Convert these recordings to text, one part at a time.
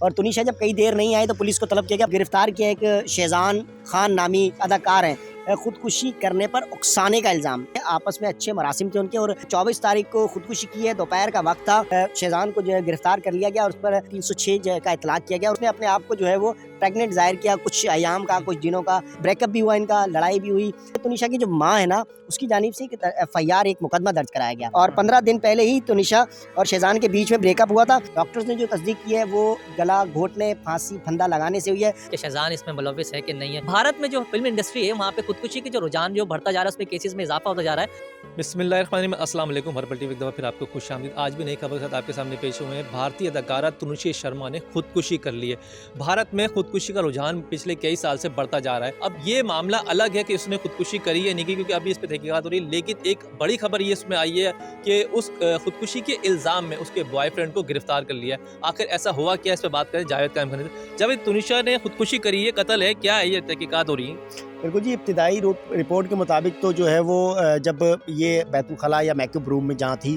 और तुनिशा जब कई देर नहीं आए तो पुलिस को तलब किया गया। गिरफ्तार किया एक शहजान खान नामी अदाकार है। खुदकुशी करने पर उकसाने का इल्जाम है। आपस में अच्छे मरासिम थे उनके और 24 तारीख को खुदकुशी की है। दोपहर का वक्त था। शहजान को जो है गिरफ्तार कर लिया गया और उस पर 306 का इतलाक किया गया। उसने अपने आप को जो है वो प्रेग्नेंट जाहिर किया। कुछ अयाम का, कुछ दिनों का ब्रेकअप भी हुआ, इनका लड़ाई भी हुई। तुनिशा की जो माँ है ना, उसकी जानिब से FIR एक मुकदमा दर्ज कराया गया और 15 दिन पहले ही तुनिशा और शहजान के बीच में ब्रेकअप हुआ था। डॉक्टर्स ने जो तस्दीक की है वो गला घोटने, फांसी, फंदा लगाने से हुई है कि शहजान इसमें मुलविस है कि नहीं है। भारत में जो फिल्म इंडस्ट्री है वहाँ पे खुदकुशी के जो रुझान जो बढ़ता जा रहा है, उसमें केसेस में इजाफा होता जा रहा है। बिस्मिल्लाहिर्रहमानिर्रहीम, अस्सलाम वालेकुम। हर्बल टीवी एक दफ़ा फिर आपको खुश आमदीद। आज भी नई खबर के साथ आपके सामने पेश हुए हैं। भारतीय अदाकारा तनुश्री शर्मा ने खुदकुशी कर ली है। भारत में खुदकुशी का रुझान पिछले कई साल से बढ़ता जा रहा है। अब ये मामला अलग है कि उसने खुदकुशी करी है नहीं की, क्योंकि अभी इस पर तहकीकात हो रही है। लेकिन एक बड़ी खबर ये इसमें आई है कि उस खुदकुशी के इल्ज़ाम में उसके बॉयफ्रेंड को गिरफ्तार कर लिया है। आखिर ऐसा हुआ क्या, इस पर बात करें जावेद कायम खान से। जावेद, तुनिशा ने खुदकुशी करी है, कत्ल है, क्या है, ये तहकीकात हो रही है? बिल्कुल जी, इब्तिदाई रिपोर्ट के मुताबिक तो जो है वो जब ये बैतुल खला या मेकअप रूम में जहाँ थी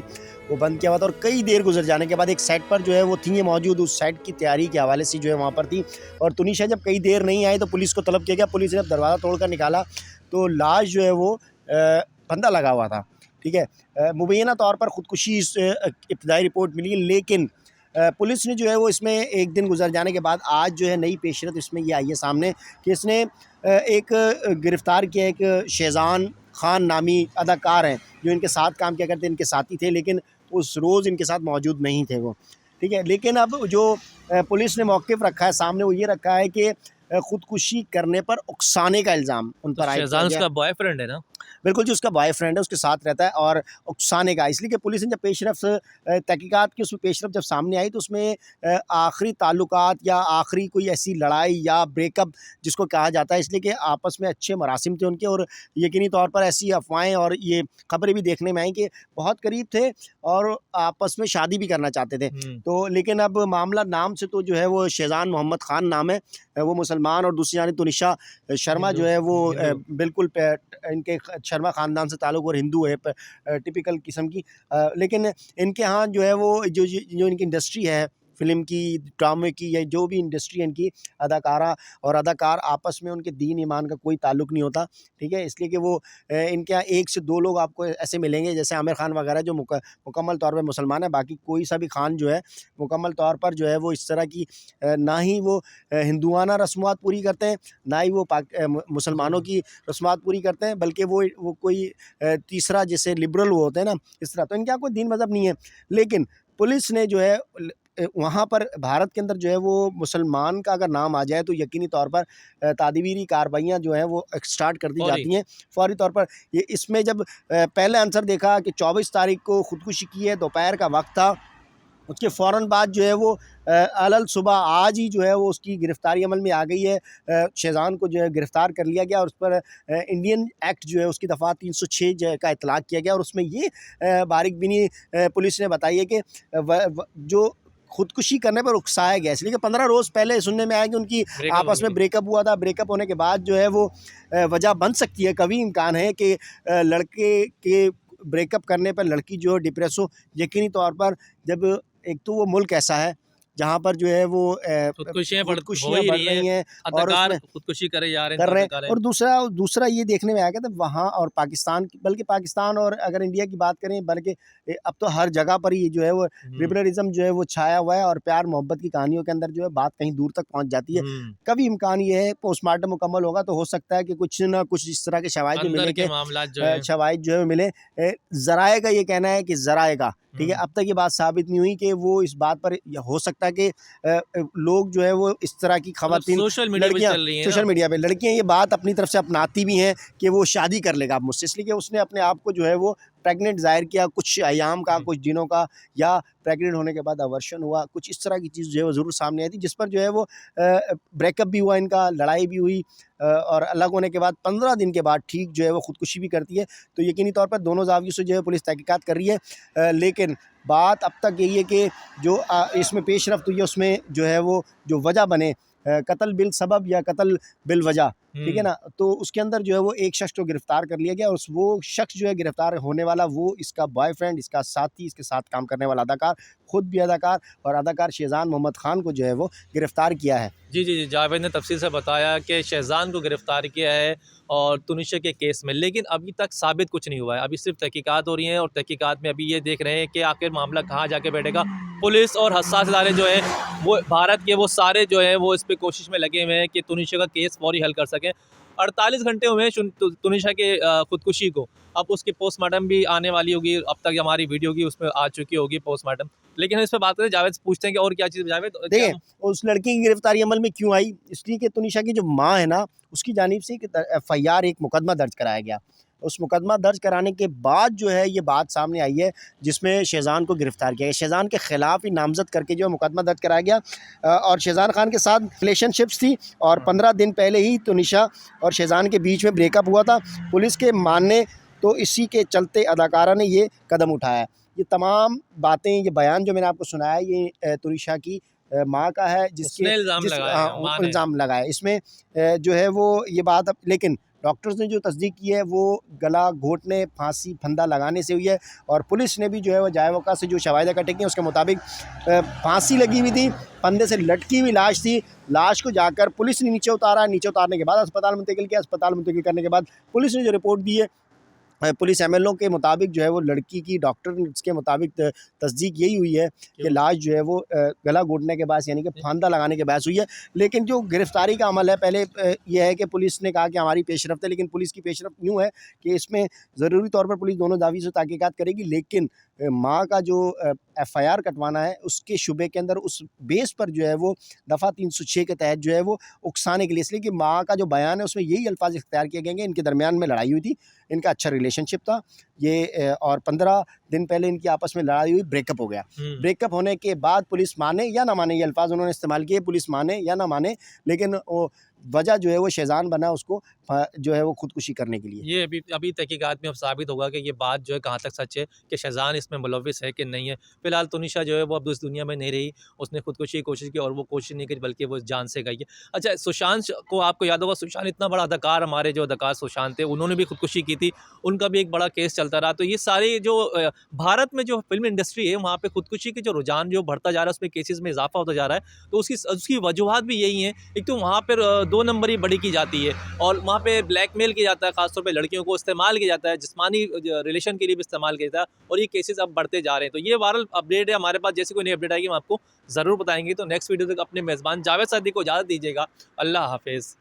वो बंद किया हुआ था और कई देर गुजर जाने के बाद एक सेट पर जो है वो थी मौजूद, उस सेट की तैयारी के हवाले से जो है वहाँ पर थी। और तुनिशा जब कई देर नहीं आई तो पुलिस को तलब किया गया। पुलिस ने जब दरवाज़ा तोड़कर निकाला तो लाश जो है वो फंदा लगा हुआ था। ठीक है, मुबैना तौर पर ख़ुदकुशी इब्तिदाई रिपोर्ट मिली, लेकिन पुलिस ने जो है वो इसमें एक दिन गुजर जाने के बाद आज जो है नई पेशरफ इसमें ये आई है सामने कि इसने एक गिरफ़्तार किया एक शहजान खान नामी अदाकार हैं जो इनके साथ काम किया करते, इनके साथी थे, लेकिन उस रोज़ इनके साथ मौजूद नहीं थे वो। ठीक है, लेकिन अब जो पुलिस ने मौक़िफ़ रखा है सामने वो ये रखा है कि ख़ुदकुशी करने पर उकसाने का इल्ज़ाम उन पर आयद किया शहजान गया। उसका बॉयफ्रेंड है ना? बिल्कुल जी, उसका बॉयफ्रेंड है, उसके साथ रहता है और उकसाने का, इसलिए कि पुलिस ने जब पेशरफ तहकीकात की उसमें पेशरफ जब सामने आई तो उसमें आखिरी ताल्लुकात या आखिरी कोई ऐसी लड़ाई या ब्रेकअप जिसको कहा जाता है, इसलिए कि आपस में अच्छे मरासिम थे उनके और यकीनी तौर पर ऐसी अफवाहें और ये खबरें भी देखने में आई कि बहुत करीब थे और आपस में शादी भी करना चाहते थे। तो लेकिन अब मामला नाम से तो जो है वो शहजान मोहम्मद खान नाम है, वो मुसलमान, और दूसरी जानिब तुनिशा शर्मा जो है वो बिल्कुल इनके शर्मा ख़ानदान से ताल्लुक़ और हिंदू है, टिपिकल किस्म की। लेकिन इनके यहाँ जो है वो जो इनकी इंडस्ट्री है फ़िल्म की, ड्रामे की, या जो भी इंडस्ट्री है इनकी, अदाकारा और अदाकार आपस में उनके दीन ईमान का कोई ताल्लुक़ नहीं होता। ठीक है, इसलिए कि वो इनके यहाँ 1 से 2 लोग आपको ऐसे मिलेंगे जैसे आमिर खान वगैरह जो मुकम्मल तौर पे मुसलमान है। बाकी कोई सा भी खान जो है मुकम्मल तौर पर जो है वो इस तरह की ना ही वो हिंदुआना रस्मात पूरी करते हैं, ना ही वो मुसलमानों की रस्मात पूरी करते हैं, बल्कि वो कोई तीसरा जैसे लिबरल वो होते हैं ना, इस तरह। तो इनके यहाँ कोई दीन मज़हब नहीं है। लेकिन पुलिस ने जो है वहाँ पर भारत के अंदर जो है वो मुसलमान का अगर नाम आ जाए तो यकीनी तौर पर तादीबीरी कार्रवाइयाँ जो हैं वो स्टार्ट कर दी जाती हैं फ़ौरी तौर पर। ये इसमें जब पहले आंसर देखा कि 24 तारीख को ख़ुदकुशी की है, दोपहर का वक्त था, उसके फ़ौरन बाद जो है वो अलल सुबह आज ही जो है वो उसकी गिरफ़्तारी अमल में आ गई है। शहजान को जो है गिरफ़्तार कर लिया गया और उस पर इंडियन एक्ट जो है उसकी दफ़ा 306 का इतलाक़ किया गया। और उसमें ये बारीकबीनी पुलिस ने बताई है कि जो खुदकुशी करने पर उकसाया गया, इसलिए कि 15 रोज़ पहले सुनने में आया कि उनकी आपस में ब्रेकअप हुआ था। ब्रेकअप होने के बाद जो है वो वजह बन सकती है, कभी इम्कान है कि लड़के के ब्रेकअप करने पर लड़की जो है डिप्रेस हो। यकीनी तौर पर जब एक तो वो मुल्क ऐसा है जहाँ पर जो है वो खुदकुशियाँ बढ़ रही हैं और उसमें खुदकुशी करे जा कर रहे हैं। और दूसरा ये देखने में आया कि वहाँ और पाकिस्तान, बल्कि पाकिस्तान और अगर इंडिया की बात करें, बल्कि अब तो हर जगह पर ही जो है वो लिबरलिज्म जो है वो छाया हुआ है और प्यार मोहब्बत की कहानियों के अंदर जो है बात कहीं दूर तक पहुँच जाती है। कभी इम्कान ये है पोस्टमार्टम मुकम्मल होगा तो हो सकता है कि कुछ ना कुछ इस तरह के शवाहिद मिले, शवाहिद जो है मिले। ज़राए का ये कहना है कि ज़राए का, ठीक है, अब तक ये बात साबित नहीं हुई कि वो इस बात पर हो सकता है कि लोग जो है वो इस तरह की ख़वातीन सोशल मीडिया पे लड़कियां ये बात अपनी तरफ से अपनाती भी हैं कि वो शादी कर लेगा मुझसे, इसलिए कि उसने अपने आप को जो है वो प्रेग्नेंट जाहिर किया, कुछ अयाम का, कुछ दिनों का, या प्रेग्नेंट होने के बाद अवर्शन हुआ, कुछ इस तरह की चीज़ जो है वो ज़रूर सामने आई थी, जिस पर जो है वो ब्रेकअप भी हुआ इनका, लड़ाई भी हुई और अलग होने के बाद 15 दिन के बाद ठीक जो है वो ख़ुदकुशी भी करती है। तो यकीनी तौर पर दोनों ज़ावियों से जो है पुलिस तहकीकात कर रही है। लेकिन बात अब तक यही है कि जो इसमें पेशरफ्त हुई है उसमें जो है वो जो वजह बने कत्ल बिल सबब या कत्ल बिल वजह, ठीक है ना। तो उसके अंदर जो है वो एक शख्स को गिरफ्तार कर लिया गया और वो शख्स जो है गिरफ्तार होने वाला वो इसका बॉयफ्रेंड, इसका साथी, इसके साथ काम करने वाला अदाकार, खुद भी अदाकार और अदाकार शेजान मोहम्मद खान को जो है वो गिरफ्तार किया है। जी जी जी, जावेद ने तफसील से बताया कि शहजान को गिरफ़्तार किया है और तुनिशिया के केस में, लेकिन अभी तक साबित कुछ नहीं हुआ है। अभी सिर्फ तहकीकात हो रही हैं और तहकीकात में अभी ये देख रहे हैं कि आखिर मामला कहाँ जाके बैठेगा। पुलिस और हसास इदारे जो हैं वो भारत के, वो सारे जो हैं वो इस पे कोशिश में लगे हुए हैं कि तुनिशिया का केस फौरी हल कर सकें। 48 घंटे हुए हैं तुनिशिया के खुदकुशी को। अब उसकी पोस्टमार्टम भी आने वाली होगी, अब तक हमारी वीडियो की उसमें आ चुकी होगी पोस्टमार्टम। लेकिन हम इस पर बात करें, जावेद से पूछते हैं कि और क्या चीज़ जावेद देखिए, उस लड़की की गिरफ्तारी अमल में क्यों आई, इसलिए कि तुनिशा की जो माँ है ना, उसकी जानिब से एफआईआर, एक मुकदमा दर्ज कराया गया। उस मुकदमा दर्ज कराने के बाद जो है ये बात सामने आई है जिसमें शेजान को गिरफ्तार किया गया। शेजान के ख़िलाफ़ ही नामज़द करके जो है मुकदमा दर्ज कराया गया और शेजान खान के साथ रिलेशनशिप्स थी और 15 दिन पहले ही तुनिशा और शेजान के बीच में ब्रेकअप हुआ था। पुलिस के मानने तो इसी के चलते अदाकारा ने ये कदम उठाया। ये तमाम बातें, ये बयान जो मैंने आपको सुनाया, ये तुनिशा की माँ का है, उसने इल्ज़ाम लगाया है, माँ ने। इल्ज़ाम लगाया इसमें जो है वो ये बात अब, लेकिन डॉक्टर्स ने जो तस्दीक की है वो गला घोटने, फांसी, फंदा लगाने से हुई है और पुलिस ने भी जो है वो जायवका से जो शवाहिद इकट्ठे किए उसके मुताबिक फांसी लगी हुई थी, फंदे से लटकी हुई लाश थी। लाश को जाकर पुलिस ने नीचे उतारा, नीचे उतारने के बाद अस्पताल मुंतकिल किया, अस्पताल मुंतकिल करने के बाद पुलिस ने जो रिपोर्ट दी है, पुलिस एमएलओ के मुताबिक जो है वो लड़की की डॉक्टर के मुताबिक तस्दीक यही हुई है कि लाश जो है वो गला घोटने के बाद यानी कि फांदा लगाने के बाद हुई है। लेकिन जो गिरफ्तारी का अमल है, पहले ये है कि पुलिस ने कहा कि हमारी पेशरफ्त है, लेकिन पुलिस की पेशरफ्त यूँ है कि इसमें ज़रूरी तौर पर पुलिस दोनों दावी से तहकीकात करेगी, लेकिन माँ का जो एफआईआर कटवाना है उसके शुबे के अंदर उस बेस पर जो है वो दफ़ा 306 के तहत जो है वो उकसाने के लिए, इसलिए कि माँ का जो बयान है उसमें यही अल्फाज इख्तियार किए गए हैं, इनके दरमियान में लड़ाई हुई थी, इनका अच्छा रिलेशनशिप था ये और 15 दिन पहले इनकी आपस में लड़ाई हुई, ब्रेकअप हो गया। ब्रेकअप होने के बाद पुलिस माने या ना माने, ये अल्फाज उन्होंने इस्तेमाल किए, पुलिस माने या ना माने, लेकिन वो वजह जो है वो शेजान बना उसको जो है वो खुदकुशी करने के लिए। ये अभी तहकीकात में अब साबित होगा कि ये बात जो है कहाँ तक सच है, कि शेजान इसमें मुलविस है कि नहीं है। फिलहाल तुनिशा जो है वो अब इस दुनिया में नहीं रही, उसने खुदकुशी की कोशिश की और वो कोशिश नहीं करी बल्कि वो जान से गई है। अच्छा, सुशांत को आपको याद होगा, सुशांत इतना बड़ा अदाकार, हमारे जो अदाकार सुशांत थे, उन्होंने भी खुदकुशी की थी, उनका भी एक बड़ा केस चलता रहा। तो ये सारी जो भारत में जो फिल्म इंडस्ट्री है वहाँ पे खुदकुशी के जो रुझान जो बढ़ता जा रहा है, उसमें केसेस में इजाफा होता जा रहा है। तो उसकी वजूहत भी यही है, एक तो वहाँ पर 2 नंबरी बड़ी की जाती है और वहाँ पे ब्लैकमेल किया जाता है, खासतौर पे लड़कियों को इस्तेमाल किया जाता है, जिस्मानी रिलेशन के लिए भी इस्तेमाल किया जाता है और ये केसेस अब बढ़ते जा रहे हैं। तो ये वायरल अपडेट है हमारे पास, जैसे कोई नई अपडेट आएगी हम आपको ज़रूर बताएंगे। तो नेक्स्ट वीडियो तक अपने मेज़बान जावेद सादी को इजाज़त दीजिएगा। अल्लाह हाफिज़।